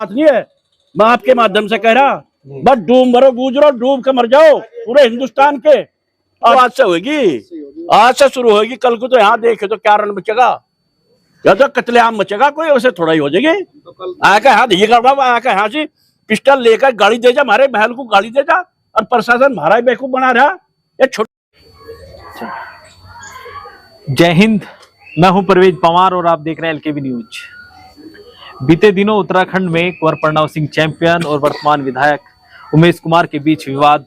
बात नहीं है। मैं आपके माध्यम से कह रहा, बस डूब मरो गुजरो, डूब के मर जाओ पूरे हिंदुस्तान के। आज से होगी, आज से शुरू होगी, कल को तो यहाँ देखे तो क्या रण मचेगा, या तो कत्लेआम मचेगा, कोई वैसे थोड़ा ही हो जाएगी। आके यहाँ ये कर आके यहाँ से पिस्टल लेकर गाड़ी दे जा, हमारे महल को गाड़ी दे जा, और प्रशासन हमारा ही बेवकूफ बना रहा। ये छोटा। जय हिंद, मैं हूं परवेज पवार और आप देख रहे हैं एलकेबी न्यूज। बीते दिनों उत्तराखंड में कुंवर प्रणव सिंह चैंपियन और वर्तमान विधायक उमेश कुमार के बीच विवाद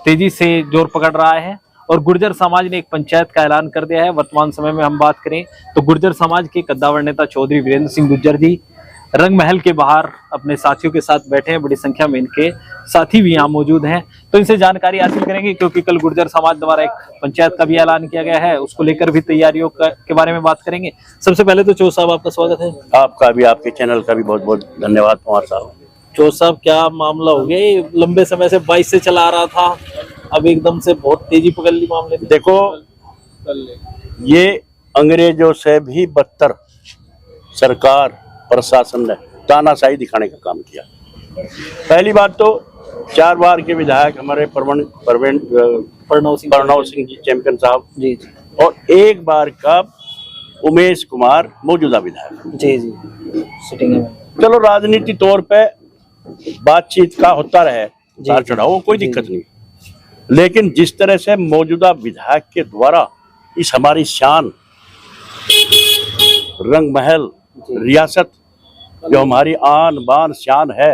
तेजी से जोर पकड़ रहा है और गुर्जर समाज ने एक पंचायत का ऐलान कर दिया है। वर्तमान समय में हम बात करें तो गुर्जर समाज के कद्दावर नेता चौधरी वीरेंद्र सिंह गुर्जर जी रंग महल के बाहर अपने साथियों के साथ बैठे हैं। बड़ी संख्या में इनके साथी भी यहाँ मौजूद हैं, तो इनसे जानकारी हासिल करेंगे, क्योंकि कल गुर्जर समाज द्वारा एक पंचायत का भी ऐलान किया गया है, उसको लेकर भी तैयारियों के बारे में बात करेंगे। सबसे पहले तो चौधरी साहब आपका स्वागत है। आपका भी, आपके चैनल का भी बहुत बहुत धन्यवाद पवार साहब। चौधरी साहब, क्या मामला हो गया? ये लंबे समय से 22 से चला आ रहा था, अब एकदम से बहुत तेजी पकड़ ली मामले में। देखो, ये अंग्रेजों से भी बदतर सरकार प्रशासन ने तानाशाही दिखाने का काम किया। पहली बात तो 4 बार के विधायक हमारे प्रणव सिंह जी चैंपियन साहब जी, और 1 बार का उमेश कुमार मौजूदा विधायक जी जी सिटिंग में। चलो, राजनीति तौर पे बातचीत का होता रहे, उतार चढ़ाओ, कोई दिक्कत नहीं, लेकिन जिस तरह से मौजूदा विधायक के द्वारा इस हमारी शान रंग महल रियासत जो हमारी आन बान शान है,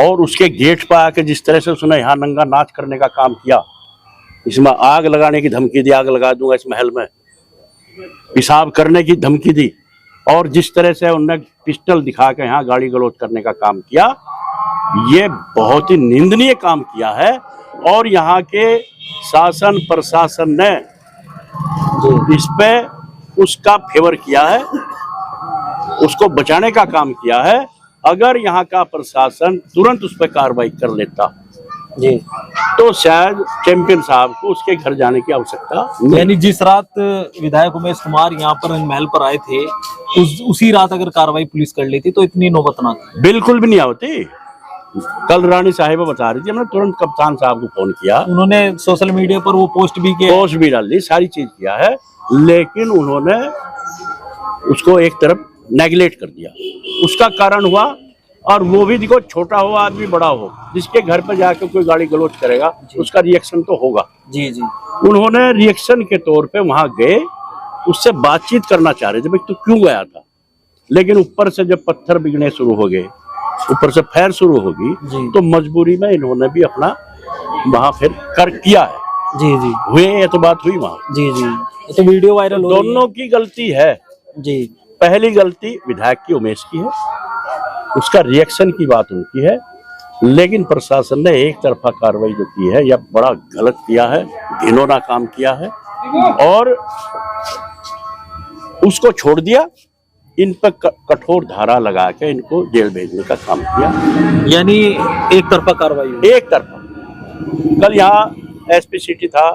और उसके गेट पर आके जिस तरह से उसने यहाँ नंगा नाच करने का काम किया, इसमें आग लगाने की धमकी दी, आग लगा दूंगा इस महल में, पेशाब करने की धमकी दी, और जिस तरह से उनने पिस्टल दिखा के यहाँ गाली गलौज करने का काम किया, ये बहुत ही निंदनीय काम किया है। और यहाँ के शासन प्रशासन ने इस पे उसका फेवर किया है, उसको बचाने का काम किया है। अगर यहाँ का प्रशासन तुरंत उस पर कार्रवाई कर लेता जी, तो शायद चैंपियन साहब को उसके घर जाने की आवश्यकता। यानी जिस रात विधायक उमेश कुमार यहाँ पर रंग महल पर आए थे, उसी रात अगर कार्रवाई पुलिस कर लेती तो इतनी नौबत ना बिल्कुल भी नहीं होती। कल रानी साहिबा बता रही थी, हमने तुरंत कप्तान साहब को फोन किया, उन्होंने सोशल मीडिया पर वो पोस्ट भी डाल दी, सारी चीज किया है, लेकिन उन्होंने उसको एक तरफ नेगलेक्ट कर दिया। उसका कारण हुआ, और वो भी देखो, छोटा हो आदमी बड़ा हो, जिसके घर पर जाकर कोई गाली गलौज करेगा उसका रिएक्शन तो होगा। जी जी, उन्होंने रिएक्शन के तौर पे वहां गए, उससे बातचीत करना चाह रहे थे, भाई तू क्यों गया था, लेकिन ऊपर से जब पत्थर बिगड़ने शुरू हो गए, ऊपर से फायर शुरू होगी, तो मजबूरी में इन्होंने भी अपना वहां फिर कर किया है। जी जी, हुए ये तो बात हुई वहां। जी जी, तो वीडियो वायरल हो, दोनों की गलती है जी। पहली गलती विधायक की उमेश की है, उसका रिएक्शन की बात उनकी है, लेकिन प्रशासन ने एक तरफा कार्रवाई जो की है, यह बड़ा गलत किया है, घिनौना काम किया है, और उसको छोड़ दिया। इन पर कठोर धारा लगा के इनको जेल भेजने का काम किया, यानी एक तरफा कार्रवाई, एक तरफा। कल यहाँ एसपी सिटी था,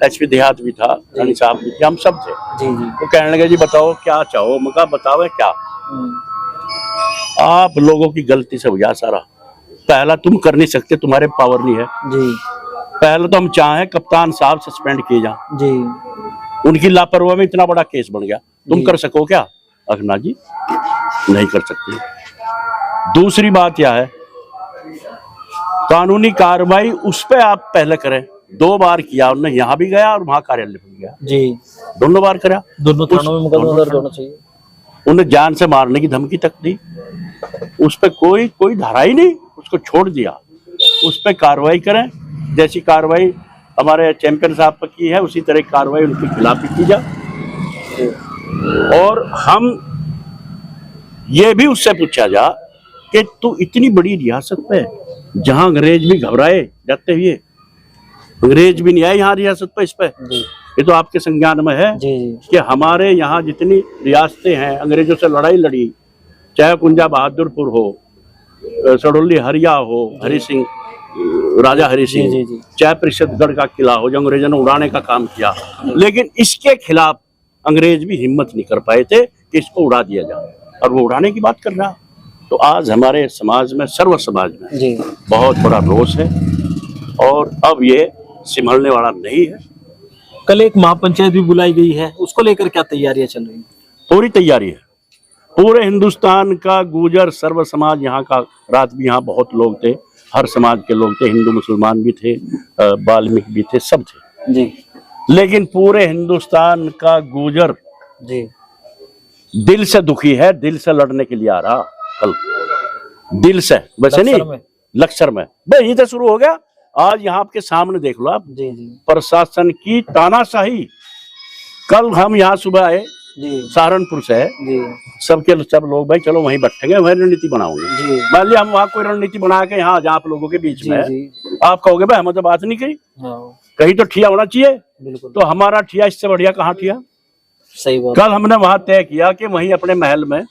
एसपी देहात भी था, रानी साहब भी थे, हम सब थे। जी जी, वो कहने लगे, जी बताओ क्या चाहो, मैं कहा बताओ क्या। आप लोगों की गलती से हुआ सारा। पहला, तुम कर नहीं सकते, तुम्हारे पावर नहीं है जी। पहले तो हम चाहें कप्तान साहब सस्पेंड किए जाए जी, उनकी लापरवाही में इतना बड़ा केस बन गया, तुम कर सको क्या? अखना जी नहीं कर सकते। दूसरी बात यह है, कानूनी कार्रवाई उस पर आप पहले करें। 2 बार किया उन्होंने, यहाँ भी गया और वहां कार्यालय भी गया जी, दोनों बार करा, दोनों थानों में मुकदमा दर्ज होना चाहिए। उन्हें जान से मारने की धमकी तक दी, उस पर कोई धारा ही नहीं, उसको छोड़ दिया। उस पर कार्रवाई करें, जैसी कार्रवाई हमारे चैंपियन साहब पर की है, उसी तरह कार्रवाई उनके खिलाफ भी की जाए। और हम ये भी उससे पूछा जा कि तू इतनी बड़ी रियासत में, जहां अंग्रेज भी घबराए जाते हुए, अंग्रेज भी नहीं आए यहाँ रियासत पर, इस पे ये तो आपके संज्ञान में है कि हमारे यहाँ जितनी रियासतें हैं अंग्रेजों से लड़ाई लड़ी, चाहे कुंजा बहादुरपुर हो, सडोली हरिया हो, हरि सिंह, राजा हरि सिंह, चाहे परिषदगढ़ का किला हो जो अंग्रेजों ने उड़ाने का काम किया, लेकिन इसके खिलाफ अंग्रेज भी हिम्मत नहीं कर पाए थे कि इसको उड़ा दिया जाए। और वो उड़ाने की बात कर रहा। तो आज हमारे समाज में, सर्व समाज में जी बहुत बड़ा रोष है और अब ये संभलने वाला नहीं है। कल एक महापंचायत भी बुलाई गई है, उसको लेकर क्या तैयारियां चल रही हैं? पूरी तैयारी है। पूरे हिंदुस्तान का गुर्जर सर्व समाज यहाँ का, रात भी यहाँ बहुत लोग थे, हर समाज के लोग थे, हिंदू मुसलमान भी थे, वाल्मीकि भी थे, सब थे जी। लेकिन पूरे हिंदुस्तान का गुर्जर जी दिल से दुखी है, दिल से लड़ने के लिए आ रहा कल, दिल से, वैसे नहीं लक्सर में भाई यही तो शुरू हो गया। आज यहाँ आपके सामने देख लो आप, जी जी प्रशासन की तानाशाही। कल हम यहाँ सुबह आए जी सहारनपुर से, जी सब लोग भाई चलो वहीं बैठेंगे, वहीं रणनीति बनाओगे। जी मान लिया हम वहाँ कोई रणनीति बना के यहाँ जहाँ आप लोगों के बीच जी में जी आप कहोगे भाई हमें तो बात नहीं करी, हाँ कहीं तो ठिया होना चाहिए। बिल्कुल तो हमारा ठिया इससे बढ़िया कहाँ ठिया। सही बात। कल हमने वहां तय किया कि वहीं अपने महल में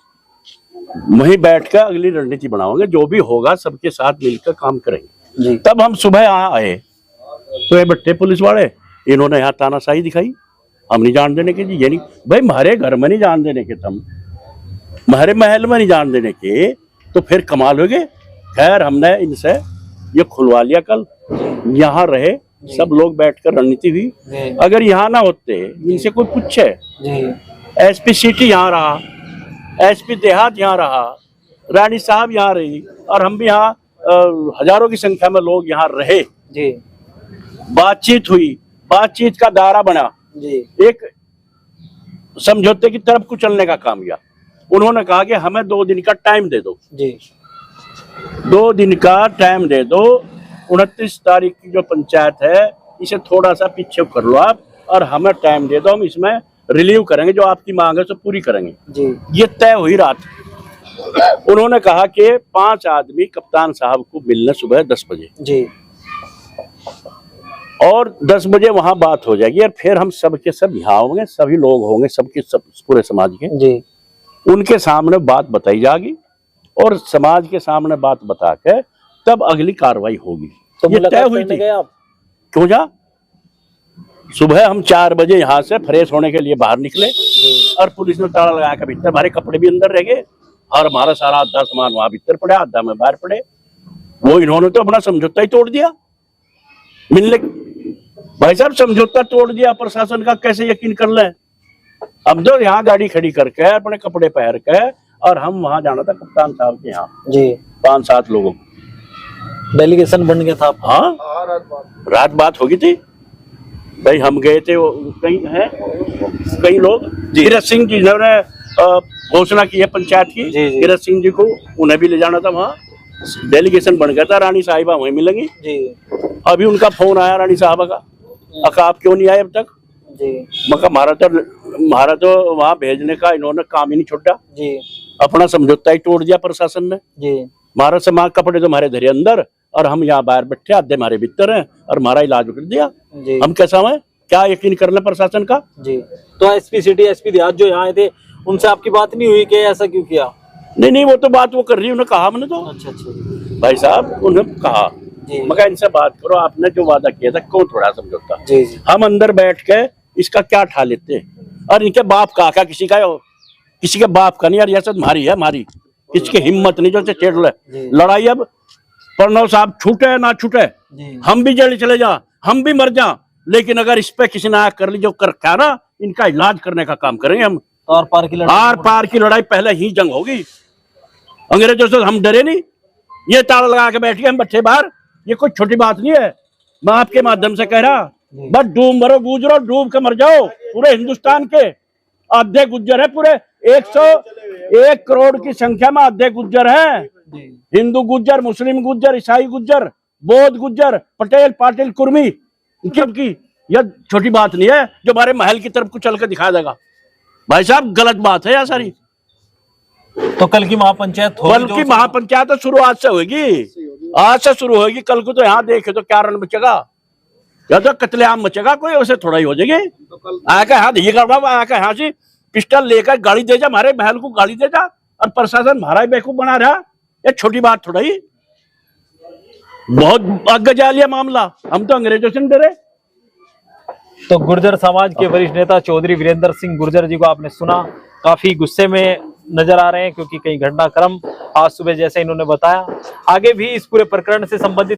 वहीं बैठकर अगली रणनीति बनाओगे, जो भी होगा सबके साथ मिलकर काम करेंगे जी तब हम सुबह यहाँ आए तो ये बट्टे पुलिस वाले इन्होंने यहाँ तानाशाही दिखाई, हम नहीं जान देने के जी, ये नहीं भाई हमारे घर में नहीं जान देने के, तुम हमारे महल में नहीं जान देने के तो फिर कमाल हो गए। खैर हमने इनसे ये खुलवा लिया, कल यहाँ रहे सब लोग बैठकर रणनीति हुई। अगर यहाँ ना होते, इनसे कोई पूछे, एसपी सिटी यहाँ रहा, एसपी देहात यहाँ रहा, रानी साहब यहाँ रही और हम भी यहाँ हजारों की संख्या में लोग यहाँ रहे जी। बातचीत हुई, बातचीत का दायरा बना जी। एक समझौते की तरफ को चलने का काम किया। उन्होंने कहा कि हमें 2 दिन का टाइम दे दो जी 2 दिन का टाइम दे दो, 29 तारीख की जो पंचायत है इसे थोड़ा सा पीछे कर लो आप और हमें टाइम दे दो, हम इसमें रिलीव करेंगे, जो आपकी मांग है तो पूरी करेंगे जी। ये तय हुई रात। उन्होंने कहा कि 5 आदमी कप्तान साहब को मिलने सुबह 10 बजे जी और 10 बजे वहां बात हो जाएगी और फिर हम सब के सब यहाँ होंगे, सभी लोग होंगे, सबके सब पूरे समाज के जी। उनके सामने बात बताई जाएगी और समाज के सामने बात बता के तब अगली कार्रवाई होगी। तो ये तय हुई थी। आप क्यों जा सुबह हम 4 बजे यहाँ से फ्रेश होने के लिए बाहर निकले और पुलिस ने ताला लगा के भीतर, हमारे कपड़े भी अंदर रह गए और हमारा सारा आधा सामान वहां भीतर पड़ा, आधा में बाहर पड़े। वो इन्होंने तो अपना समझौता ही तोड़ दिया। मिलने भाई साहब समझौता तोड़ दिया प्रशासन का, कैसे यकीन कर लें। अब तो यहाँ गाड़ी खड़ी करके अपने कपड़े पहन के और हम वहां जाना था कप्तान साहब के यहाँ जी 5-7 लोगों डेलीगेशन बन गया था। हाँ रात बात होगी थी भाई, हम गए थे कई लोग, धीरज सिंह जी जिन्होंने घोषणा की है पंचायत की, धीरज सिंह जी को उन्हें भी ले जाना था, वहाँ डेलीगेशन बन गया था। रानी साहिबा वहीं मिलेंगी जी। अभी उनका फोन आया रानी साहिबा का, अका आप क्यों नहीं आए अब तक जी। मका हमारा तो वहाँ भेजने का इन्होंने काम ही नहीं छोड़ा जी, अपना समझौता ही तोड़ दिया प्रशासन ने जी। हमारा सामान कपड़े तो हमारे धरे अंदर और हम यहाँ बाहर बैठे, आधे हमारे भीतर हैं और हमारा इलाज कर दिया जी। हम कैसा है, क्या यकीन करना प्रशासन का जी। तो एसपी सिटी, एसपी देहात जो यहाँ आए थे उनसे आपकी बात नहीं हुई कि ऐसा क्यों किया? नहीं वो तो बात वो कर रही है, उन्होंने कहा हमने तो। अच्छा भाई साहब उन्होंने कहा मगर इनसे बात करो, आपने जो वादा किया था क्यों थोड़ा समझौता जी। हम अंदर बैठ के इसका क्या ठा लेते और इनके बाप का क्या, किसी के बाप का नहीं यार, रियासत हमारी है, हमारी किसी की हिम्मत नहीं जो छेड़ ले लड़ाई। अब प्रणव साहब छूटे ना छूटे, हम भी जेल चले जा, हम भी मर जा, लेकिन अगर इस पे किसी ने आग कर ली जो कर क्या ना, इनका इलाज करने का काम करेंगे हम। आर पार की लड़ाई पहले ही जंग होगी। अंग्रेजों से हम डरे नहीं, ये ताला लगा के बैठ गए हम बच्चे बाहर, ये कोई छोटी बात नहीं है। मैं आपके माध्यम से कह रहा, बस डूब मरो गुजरो, डूब के मर जाओ। पूरे हिंदुस्तान के आधे गुज्जर है, पूरे 101 करोड़ की संख्या में आधे गुज्जर है, हिंदू गुज्जर, मुस्लिम गुज्जर, ईसाई गुज्जर, बौद्ध गुज्जर, पटेल पाटिल कुर्मी, की यह छोटी बात नहीं है जो हमारे महल की तरफ को चल कर दिखाया जाएगा। भाई साहब गलत बात है यार सारी। तो कल की महापंचायत बल्कि महापंचायत तो शुरू आज से होगी, आज से शुरू होगी। कल को तो यहाँ देखे तो क्या रण बचेगा, या तो कत्लेआम मचेगा, कोई वैसे थोड़ा ही हो जाएगी। आके हाथ ये करवा, आके यहाँ से पिस्टल लेकर गाड़ी दे जा, हमारे महल को गाड़ी दे जा और प्रशासन हमारा ही बेवकूफ बना रहा। ये छोटी बात थोड़ा ही, बहुत आगे जा लिया मामला, हम तो अंग्रेजों से डरे। तो गुर्जर समाज के वरिष्ठ नेता चौधरी वीरेंद्र सिंह गुर्जर जी को आपने सुना, काफी गुस्से में नजर आ रहे हैं, क्योंकि कई घटनाक्रम आज सुबह जैसे इन्होंने बताया। आगे भी इस पूरे प्रकरण से संबंधित